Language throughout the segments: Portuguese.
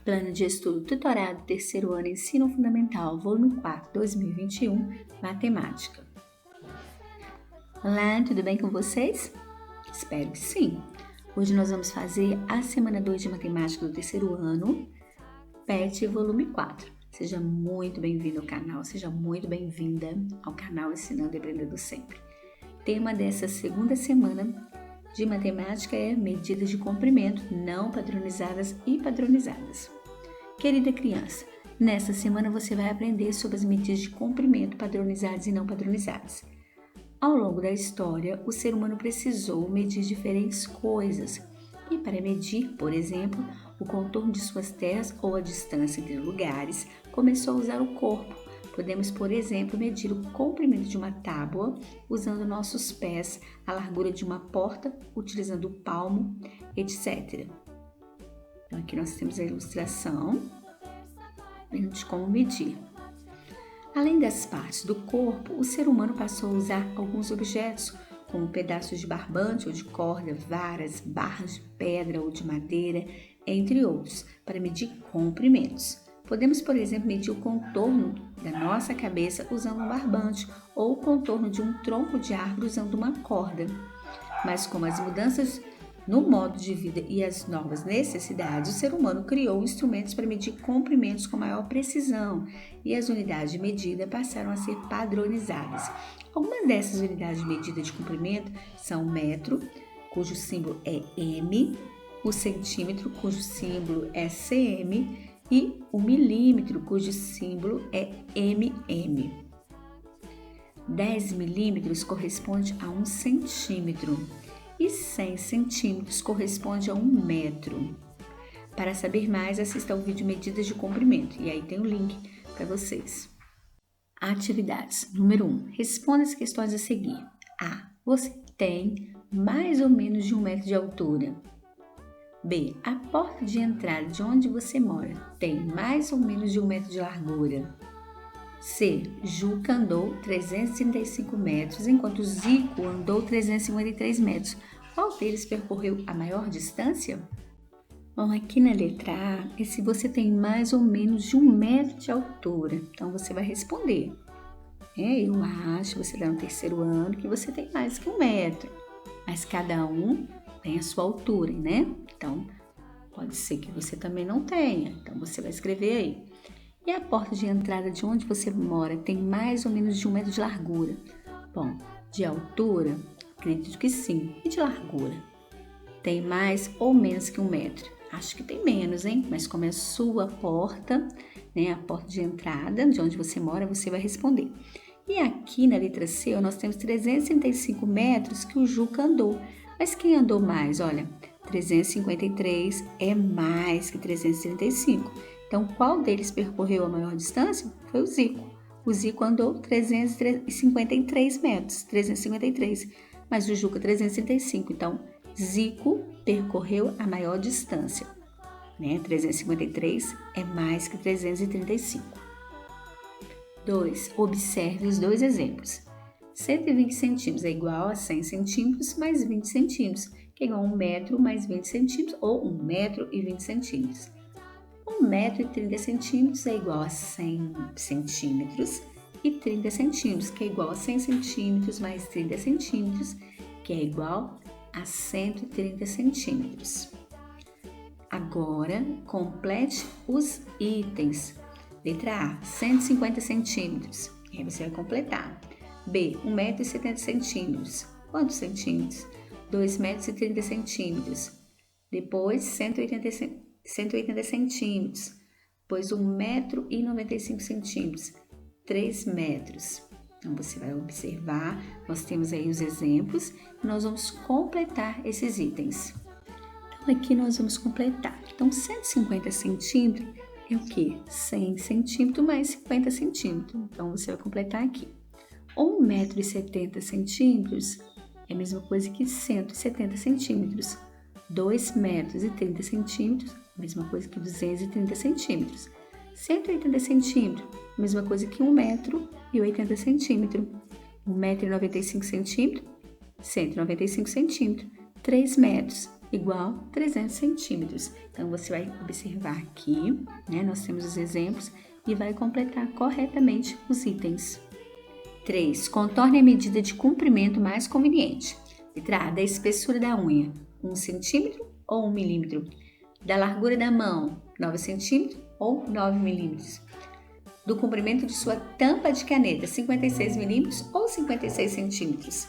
Plano de Estudo Tutorado Terceiro Ano Ensino Fundamental, volume 4, 2021, Matemática. Olá, tudo bem com vocês? Espero que sim! Hoje nós vamos fazer a semana 2 de Matemática do terceiro ano, PET, volume 4. Seja muito bem-vindo ao canal, seja muito bem-vinda ao canal Ensinando e Aprendendo Sempre. Tema dessa segunda semana de matemática é medidas de comprimento não padronizadas e padronizadas. Querida criança, nesta semana você vai aprender sobre as medidas de comprimento padronizadas e não padronizadas. Ao longo da história, o ser humano precisou medir diferentes coisas e para medir, por exemplo, o contorno de suas terras ou a distância entre lugares, começou a usar o corpo. Podemos, por exemplo, medir o comprimento de uma tábua usando nossos pés, a largura de uma porta utilizando o palmo, etc. Então, aqui nós temos a ilustração de como medir. Além das partes do corpo, o ser humano passou a usar alguns objetos, como pedaços de barbante ou de corda, varas, barras de pedra ou de madeira, entre outros, para medir comprimentos. Podemos, por exemplo, medir o contorno da nossa cabeça usando um barbante ou o contorno de um tronco de árvore usando uma corda. Mas com as mudanças no modo de vida e as novas necessidades, o ser humano criou instrumentos para medir comprimentos com maior precisão e as unidades de medida passaram a ser padronizadas. Algumas dessas unidades de medida de comprimento são o metro, cujo símbolo é M, o centímetro, cujo símbolo é cm, e o milímetro, cujo símbolo é mm. 10 milímetros corresponde a 1 centímetro e 100 centímetros corresponde a 1 metro. Para saber mais, assista ao vídeo Medidas de Comprimento e aí tem o link para vocês. Atividades. Número 1. Responda as questões a seguir. A. Você tem mais ou menos de 1 metro de altura? B. A porta de entrada de onde você mora tem mais ou menos de 1 metro de largura? C. Juca andou 335 metros, enquanto Zico andou 353 metros. Qual deles percorreu a maior distância? Bom, aqui na letra A é se você tem mais ou menos de 1 metro de altura. Então, você vai responder. Eu acho, você está no terceiro ano, que você tem mais que 1 metro. Mas cada um tem a sua altura, né? Então, pode ser que você também não tenha. Então, você vai escrever aí. E a porta de entrada de onde você mora tem mais ou menos de 1 metro de largura? Bom, de altura, acredito que sim. E de largura? Tem mais ou menos que 1 metro? Acho que tem menos, hein? Mas como é a sua porta, né? A porta de entrada de onde você mora, você vai responder. E aqui na letra C, nós temos 365 metros que o Juca andou. Mas quem andou mais? Olha, 353 é mais que 335. Então, qual deles percorreu a maior distância? Foi o Zico. O Zico andou 353 metros, 353, mas o Juca 335. Então, Zico percorreu a maior distância, né? 353 é mais que 335. 2. Observe os dois exemplos. 120 centímetros é igual a 100 centímetros mais 20 centímetros, que é igual a 1 metro mais 20 centímetros, ou 1 metro e 20 centímetros. 1 metro e 30 centímetros é igual a 100 centímetros e 30 centímetros, que é igual a 100 centímetros mais 30 centímetros, que é igual a 130 centímetros. Agora, complete os itens. Letra A, 150 centímetros. E aí você vai completar. B, 1 metro e 70 centímetros. Quantos centímetros? 2 metros e 30 centímetros. Depois, 180 centímetros. Depois, 1 metro e 95 centímetros. 3 metros. Então, você vai observar, nós temos aí os exemplos e nós vamos completar esses itens. Então, aqui nós vamos completar. Então, 150 centímetros é o quê? 100 centímetros mais 50 centímetros. Então, você vai completar aqui. 1 metro e 70 centímetros é a mesma coisa que 170 centímetros. 2 metros e 30 centímetros, a mesma coisa que 230 centímetros. 180 centímetros, a mesma coisa que 1 metro e 80 centímetros. 1 metro e 95 centímetros, 195 centímetros. 3 metros, igual a 300 centímetros. Então, você vai observar aqui, né? Nós temos os exemplos e vai completar corretamente os itens. 3. Contorne a medida de comprimento mais conveniente. Letra A, da espessura da unha, 1 centímetro ou 1 milímetro. Da largura da mão, 9 centímetros ou 9 milímetros. Do comprimento de sua tampa de caneta, 56 milímetros ou 56 centímetros.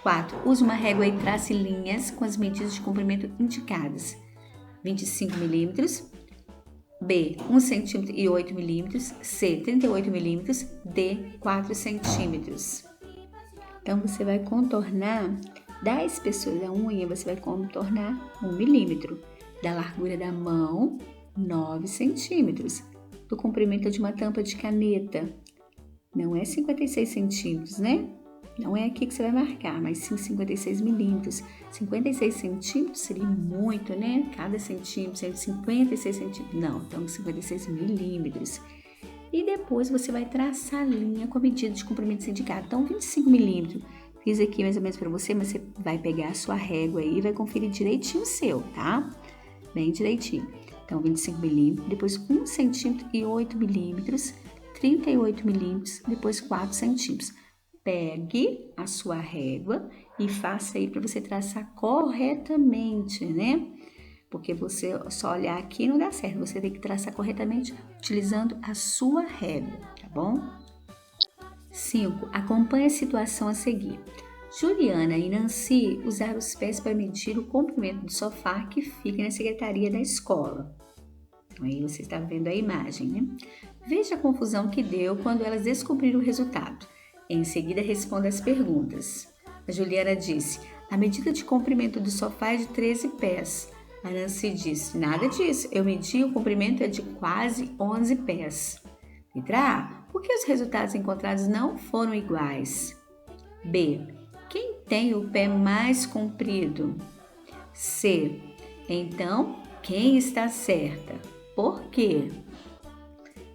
4. Use uma régua e trace linhas com as medidas de comprimento indicadas. 25 milímetros. B, 1 centímetro e 8 milímetros. C, 38 milímetros. D, 4 centímetros. Então, você vai contornar, da espessura da unha, você vai contornar 1 milímetro. Da largura da mão, 9 centímetros. Do comprimento de uma tampa de caneta, não é 56 centímetros, né? Não é aqui que você vai marcar, mas sim 56 milímetros. 56 centímetros seria muito, né? Cada centímetro seria 56 centímetros. Não, então 56 milímetros. E depois você vai traçar a linha com a medida de comprimento indicado. Então, 25 milímetros. Fiz aqui mais ou menos para você, mas você vai pegar a sua régua aí e vai conferir direitinho o seu, tá? Bem direitinho. Então, 25 milímetros, depois 1 centímetro e 8 milímetros, 38 milímetros, depois 4 centímetros. Pegue a sua régua e faça aí para você traçar corretamente, né? Porque você só olhar aqui não dá certo, você tem que traçar corretamente utilizando a sua régua, tá bom? 5. Acompanhe a situação a seguir. Juliana e Nancy usaram os pés para medir o comprimento do sofá que fica na secretaria da escola. Então, aí você está vendo a imagem, né? Veja a confusão que deu quando elas descobriram o resultado. Em seguida, responda as perguntas. A Juliana disse, a medida de comprimento do sofá é de 13 pés. A Nancy disse, nada disso, eu medi o comprimento é de quase 11 pés. Letra A, por que os resultados encontrados não foram iguais? B, quem tem o pé mais comprido? C, então, quem está certa? Por quê?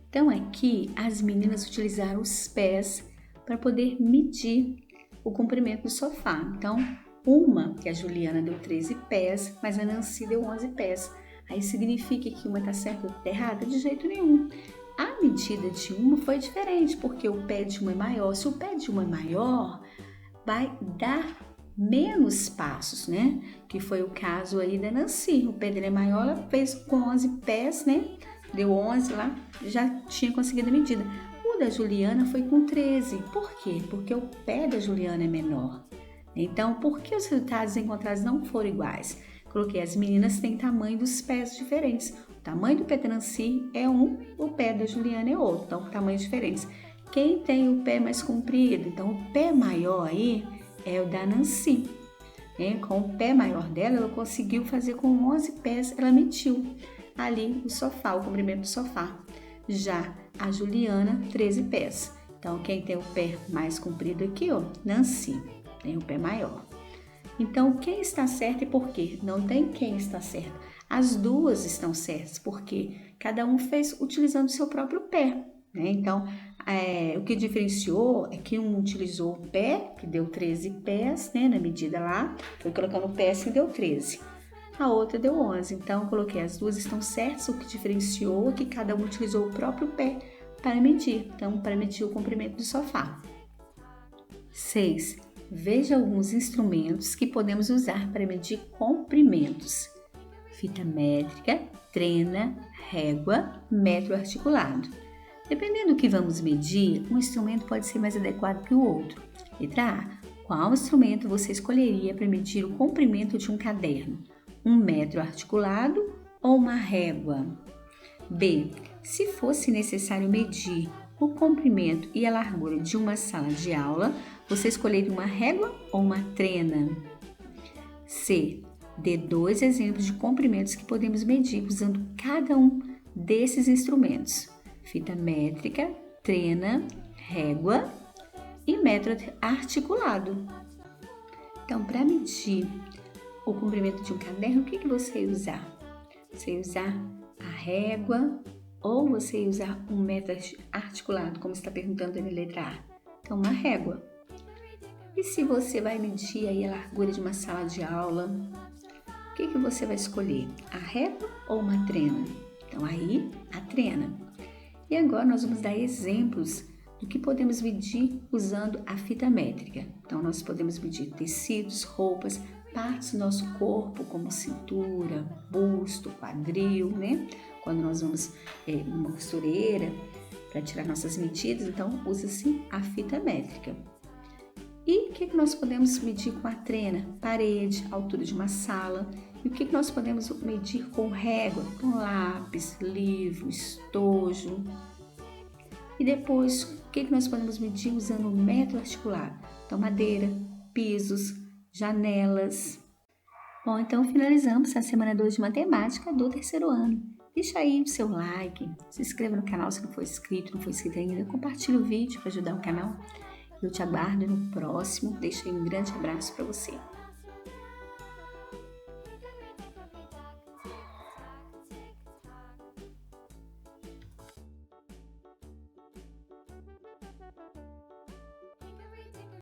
Então, aqui, as meninas utilizaram os pés para poder medir o comprimento do sofá. Então, uma, que a Juliana deu 13 pés, mas a Nancy deu 11 pés. Aí significa que uma está certa ou está errada? De jeito nenhum. A medida de uma foi diferente, porque o pé de uma é maior. Se o pé de uma é maior, vai dar menos passos, né? Que foi o caso aí da Nancy. O pé dela é maior, ela fez com 11 pés, né? Deu 11 lá, já tinha conseguido a medida. O da Juliana foi com 13. Por quê? Porque o pé da Juliana é menor. Então, por que os resultados encontrados não foram iguais? Coloquei, as meninas têm tamanho dos pés diferentes. O tamanho do pé da Nancy é um, o pé da Juliana é outro. Então, tamanhos diferentes. Quem tem o pé mais comprido? Então, o pé maior aí é o da Nancy. Com o pé maior dela, ela conseguiu fazer com 11 pés, ela mediu ali o sofá, o comprimento do sofá. Já a Juliana, 13 pés. Então, quem tem o pé mais comprido aqui, ó, Nancy, tem o pé maior. Então, quem está certo e por quê? Não tem quem está certo. As duas estão certas, porque cada um fez utilizando o seu próprio pé, né? Então, o que diferenciou é que um utilizou o pé, que deu 13 pés, né, na medida lá, foi colocando o pé assim, deu 13. A outra deu 11, então eu coloquei as duas estão certas, o que diferenciou é que cada um utilizou o próprio pé para medir, então para medir o comprimento do sofá. 6. Veja alguns instrumentos que podemos usar para medir comprimentos. Fita métrica, trena, régua, metro articulado. Dependendo do que vamos medir, um instrumento pode ser mais adequado que o outro. Letra A. Qual instrumento você escolheria para medir o comprimento de um caderno? Um metro articulado ou uma régua? B. Se fosse necessário medir o comprimento e a largura de uma sala de aula, você escolheria uma régua ou uma trena? C. Dê 2 exemplos de comprimentos que podemos medir usando cada um desses instrumentos. Fita métrica, trena, régua e metro articulado. Então, para medir o comprimento de um caderno, o que você ia usar? Você ia usar a régua ou você ia usar um metro articulado, como está perguntando na letra A? Então, uma régua. E se você vai medir aí a largura de uma sala de aula, que você vai escolher? A régua ou uma trena? Então aí, a trena. E agora nós vamos dar exemplos do que podemos medir usando a fita métrica. Então nós podemos medir tecidos, roupas, partes do nosso corpo, como cintura, busto, quadril, né? Quando nós vamos numa costureira para tirar nossas medidas, então usa-se a fita métrica. E o que nós podemos medir com a trena? Parede, altura de uma sala. E o que nós podemos medir com régua? Com lápis, livro, estojo. E depois, o que nós podemos medir usando o método articulado? Então, madeira, pisos, janelas. Bom, então finalizamos a semana 2 de matemática do terceiro ano. Deixa aí o seu like, se inscreva no canal se não for inscrito, não for inscrito ainda, compartilhe o vídeo para ajudar o canal. Eu te aguardo no próximo. Deixo aí um grande abraço para você.